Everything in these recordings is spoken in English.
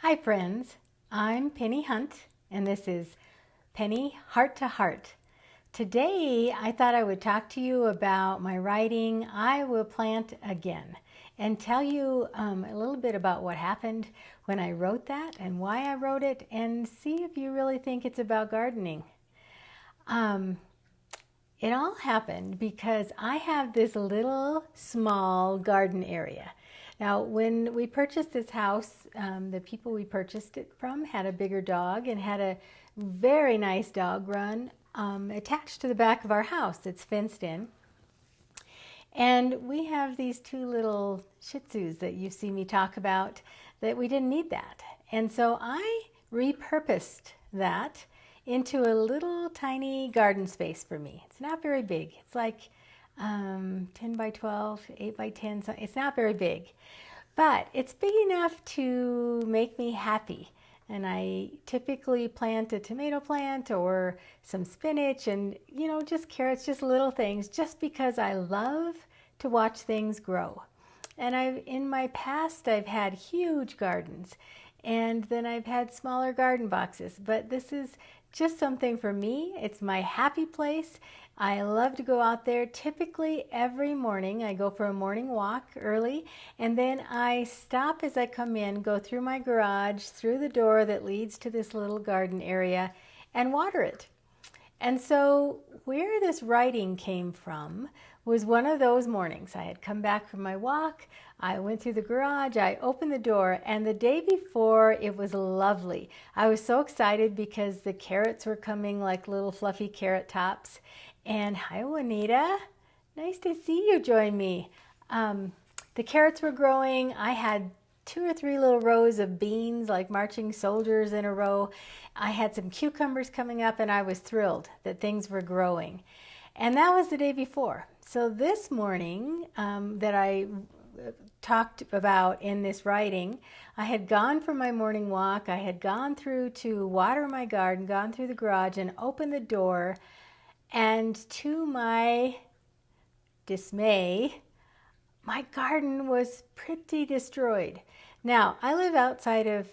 Hi friends, I'm Penny Hunt and this is Penny Heart to Heart. Today I thought I would talk to you about my writing, I Will Plant Again, and tell you a little bit about what happened when I wrote that and why I wrote it, and see if you really think it's about gardening. It all happened because I have this little small garden area. Now, when we purchased this house, the people we purchased it from had a bigger dog and had a very nice dog run attached to the back of our house that's fenced in. And we have these two little Shih Tzus that you see me talk about that we didn't need that. And so I repurposed that into a little tiny garden space for me. It's not very big. It's like 10 by 12, 8 by 10. So it's not very big, but it's big enough to make me happy. And I typically plant a tomato plant or some spinach and, just carrots, just little things, just because I love to watch things grow. And in my past, I've had huge gardens, and then I've had smaller garden boxes, but this is just something for me. It's my happy place. I love to go out there. Typically every morning I go for a morning walk early, and then I stop as I come in, go through my garage, through the door that leads to this little garden area, and water it. And so where this writing came from was one of those mornings. I had come back from my walk, I went through the garage, I opened the door, and the day before it was lovely. I was so excited because the carrots were coming like little fluffy carrot tops. And hi Juanita, nice to see you join me. The carrots were growing. I had 2 or 3 little rows of beans like marching soldiers in a row. I had some cucumbers coming up, and I was thrilled that things were growing. And that was the day before. So this morning that I talked about in this writing, I had gone for my morning walk. I had gone through to water my garden, gone through the garage and opened the door. And to my dismay, my garden was pretty destroyed. Now, I live outside of,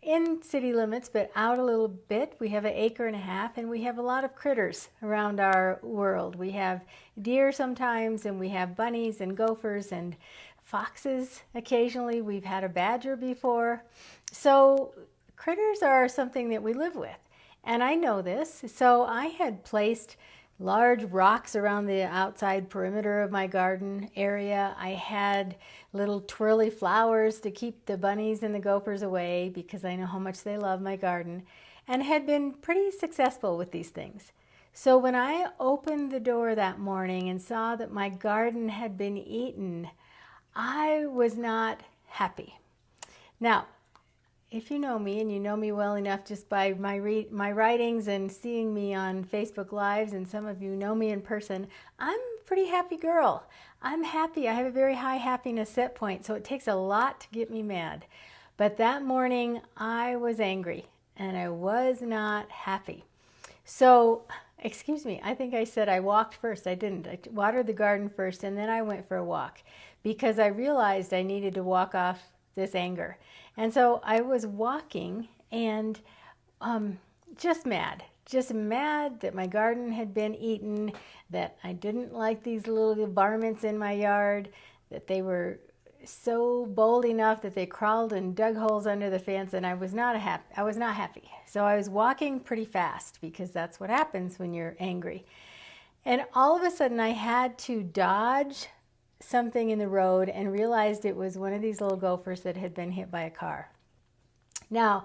in city limits, but out a little bit. We have 1.5 acres, and we have a lot of critters around our world. We have deer sometimes, and we have bunnies and gophers and foxes occasionally. We've had a badger before. So critters are something that we live with. And I know this, so I had placed large rocks around the outside perimeter of my garden area. I had little twirly flowers to keep the bunnies and the gophers away because I know how much they love my garden, and had been pretty successful with these things. So when I opened the door that morning and saw that my garden had been eaten, I was not happy. Now, if you know me, and you know me well enough just by my writings and seeing me on Facebook Lives, and some of you know me in person, I'm a pretty happy girl. I'm happy. I have a very high happiness set point, so it takes a lot to get me mad. But that morning, I was angry, and I was not happy. So, excuse me, I think I said I walked first. I didn't. I watered the garden first, and then I went for a walk because I realized I needed to walk off this anger. And so I was walking and just mad that my garden had been eaten, that I didn't like these little varmints in my yard, that they were so bold enough that they crawled and dug holes under the fence, and I was not happy. So I was walking pretty fast because that's what happens when you're angry. And all of a sudden I had to dodge something in the road and realized it was one of these little gophers that had been hit by a car. Now,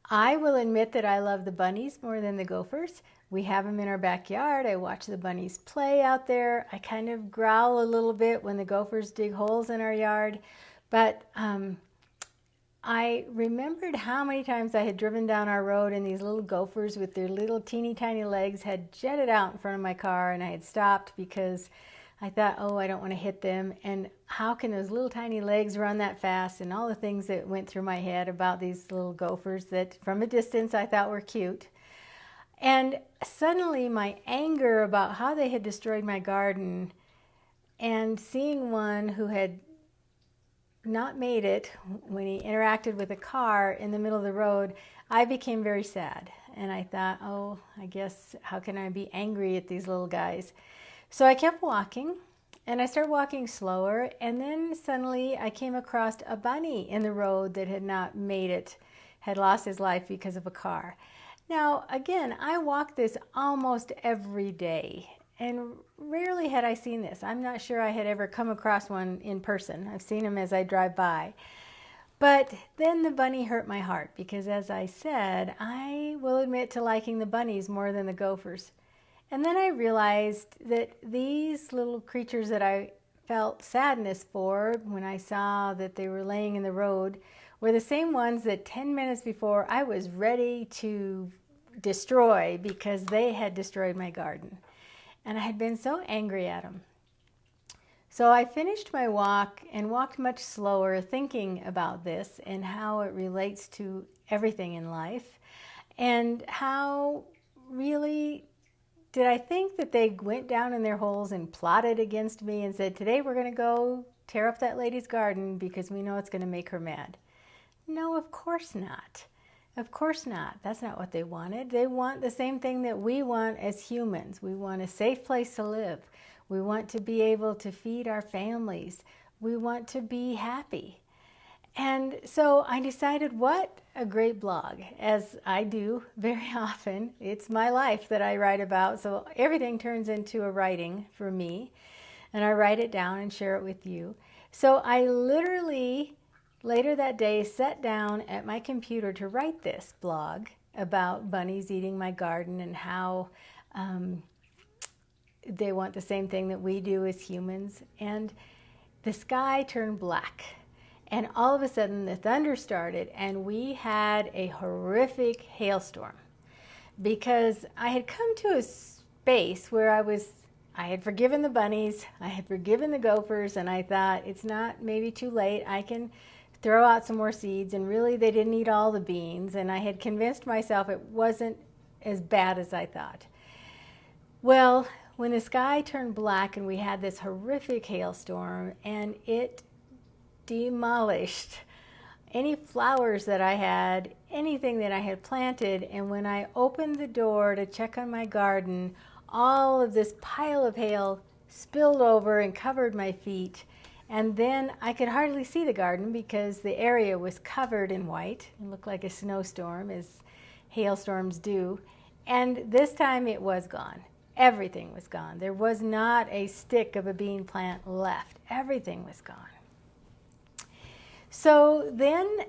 I will admit that I love the bunnies more than the gophers. We have them in our backyard. I watch the bunnies play out there. I kind of growl a little bit when the gophers dig holes in our yard. But I remembered how many times I had driven down our road and these little gophers with their little teeny tiny legs had jetted out in front of my car, and I had stopped because I thought, oh, I don't want to hit them, and how can those little tiny legs run that fast, and all the things that went through my head about these little gophers that from a distance I thought were cute. And suddenly my anger about how they had destroyed my garden, and seeing one who had not made it, when he interacted with a car in the middle of the road, I became very sad. And I thought, oh, I guess, how can I be angry at these little guys? So I kept walking, and I started walking slower, and then suddenly I came across a bunny in the road that had not made it, had lost his life because of a car. Now, again, I walk this almost every day, and rarely had I seen this. I'm not sure I had ever come across one in person. I've seen them as I drive by. But then the bunny hurt my heart because, as I said, I will admit to liking the bunnies more than the gophers. And then I realized that these little creatures that I felt sadness for when I saw that they were laying in the road were the same ones that 10 minutes before I was ready to destroy because they had destroyed my garden. And I had been so angry at them. So I finished my walk and walked much slower, thinking about this and how it relates to everything in life, and how really did I think that they went down in their holes and plotted against me and said, today we're going to go tear up that lady's garden because we know it's going to make her mad. No, of course not. Of course not. That's not what they wanted. They want the same thing that we want as humans. We want a safe place to live. We want to be able to feed our families. We want to be happy. And so I decided, what a great blog, as I do very often. It's my life that I write about, so everything turns into a writing for me, and I write it down and share it with you. So I literally, later that day, sat down at my computer to write this blog about bunnies eating my garden and how they want the same thing that we do as humans. And the sky turned black. And all of a sudden the thunder started, and we had a horrific hailstorm because I had come to a space where I had forgiven the bunnies, I had forgiven the gophers, and I thought, it's not maybe too late. I can throw out some more seeds, and really they didn't eat all the beans, and I had convinced myself it wasn't as bad as I thought. Well, when the sky turned black and we had this horrific hailstorm, and it demolished any flowers that I had, anything that I had planted, and when I opened the door to check on my garden, all of this pile of hail spilled over and covered my feet. And then I could hardly see the garden because the area was covered in white. It looked like a snowstorm, as hailstorms do. And this time it was gone. Everything was gone. There was not a stick of a bean plant left. Everything was gone. So then,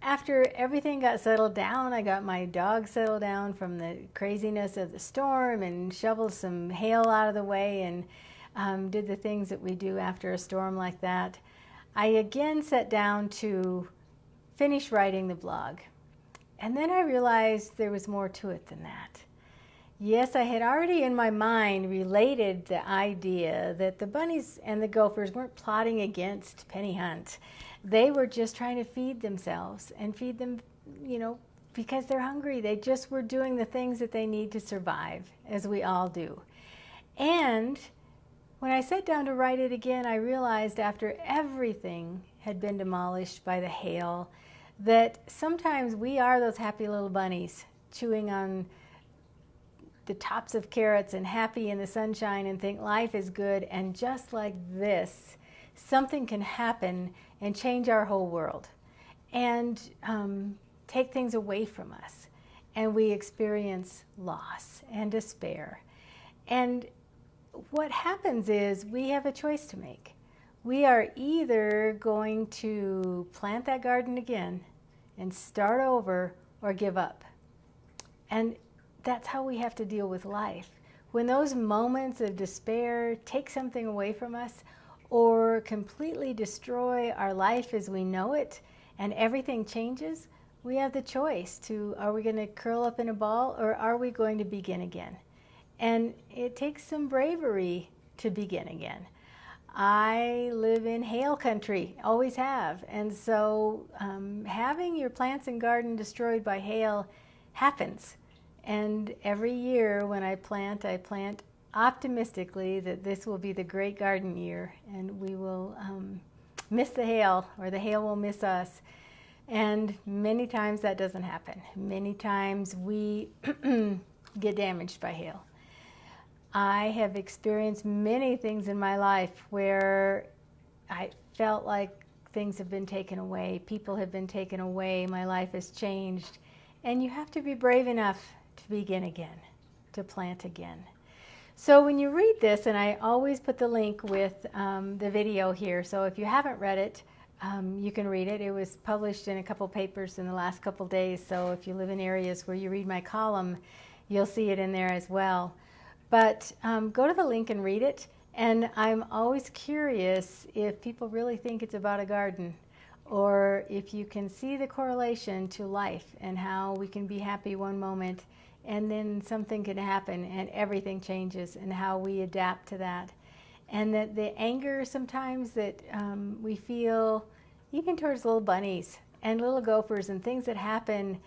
after everything got settled down, I got my dog settled down from the craziness of the storm and shoveled some hail out of the way and did the things that we do after a storm like that. I again sat down to finish writing the blog. And then I realized there was more to it than that. Yes, I had already in my mind related the idea that the bunnies and the gophers weren't plotting against Penny Hunt. They were just trying to feed themselves and feed them, because they're hungry. They just were doing the things that they need to survive, as we all do. And when I sat down to write it again, I realized after everything had been demolished by the hail that sometimes we are those happy little bunnies chewing on the tops of carrots and happy in the sunshine and think life is good, and just like this, something can happen and change our whole world and take things away from us, and we experience loss and despair. And what happens is we have a choice to make. We are either going to plant that garden again and start over, or give up. And that's how we have to deal with life. When those moments of despair take something away from us or completely destroy our life as we know it and everything changes, we have the choice to, are we going to curl up in a ball, or are we going to begin again? And it takes some bravery to begin again. I live in hail country, always have, and so having your plants and garden destroyed by hail happens. And every year when I plant optimistically that this will be the great garden year, and we will miss the hail, or the hail will miss us. And many times that doesn't happen. Many times we get damaged by hail. I have experienced many things in my life where I felt like things have been taken away, people have been taken away, my life has changed. And you have to be brave enough to begin again, to plant again. So when you read this, and I always put the link with the video here, so if you haven't read it, you can read it. It was published in a couple papers in the last couple days, so if you live in areas where you read my column, you'll see it in there as well. But go to the link and read it, and I'm always curious if people really think it's about a garden, or if you can see the correlation to life and how we can be happy one moment and then something can happen and everything changes, and how we adapt to that. And that the anger sometimes that we feel even towards little bunnies and little gophers and things that happen,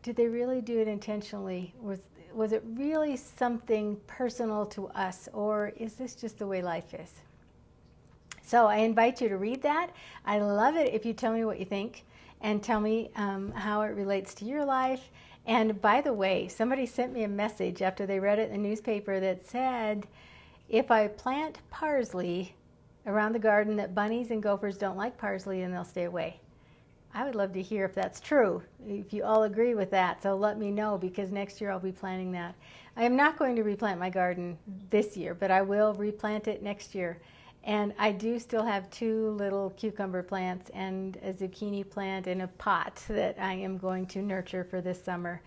did they really do it intentionally? Was it really something personal to us, or is this just the way life is? So I invite you to read that. I love it if you tell me what you think and tell me how it relates to your life. And by the way, somebody sent me a message after they read it in the newspaper that said, if I plant parsley around the garden, that bunnies and gophers don't like parsley and they'll stay away. I would love to hear if that's true, if you all agree with that. So let me know, because next year I'll be planting that. I am not going to replant my garden this year, but I will replant it next year. And I do still have 2 little cucumber plants and a zucchini plant in a pot that I am going to nurture for this summer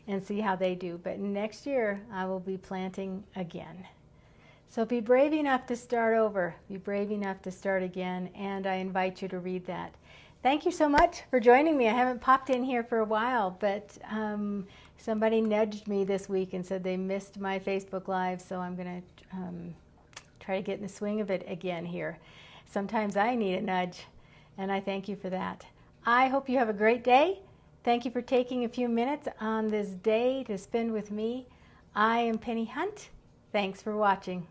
and see how they do. But next year I will be planting again. So be brave enough to start over, be brave enough to start again, and I invite you to read that. Thank you so much for joining me. I haven't popped in here for a while, but somebody nudged me this week and said they missed my Facebook Live, so I'm going to try to get in the swing of it again here. Sometimes I need a nudge, and I thank you for that. I hope you have a great day. Thank you for taking a few minutes on this day to spend with me. I am Pennie Hunt. Thanks for watching.